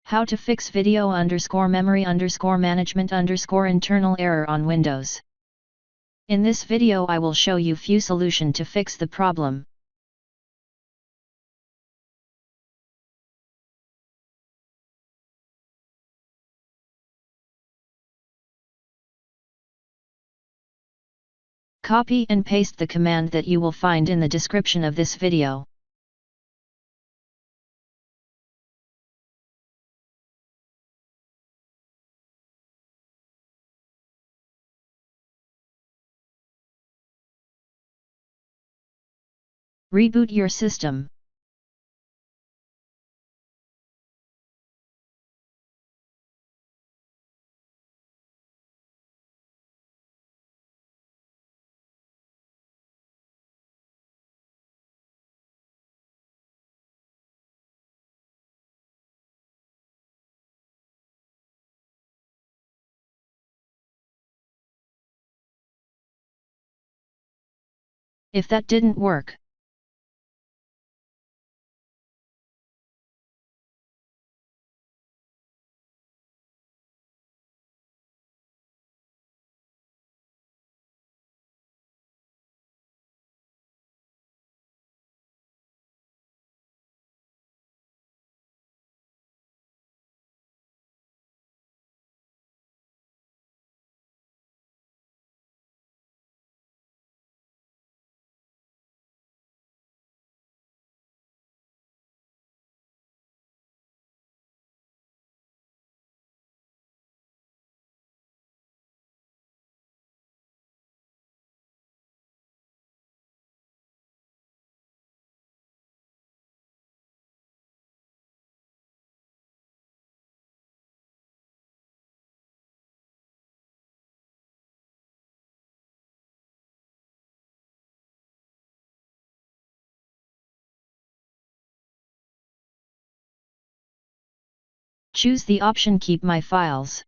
How to fix video_memory_management_internal error on Windows. In this video I will show you few solution to fix the problem. Copy and paste the command that you will find in the description of this video. Reboot your system. If that didn't work, choose the option Keep My Files.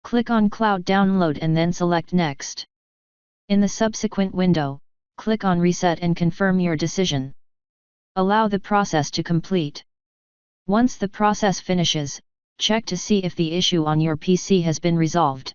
Click on Cloud Download and then select Next. In the subsequent window, click on Reset and confirm your decision. Allow the process to complete. Once the process finishes, check to see if the issue on your PC has been resolved.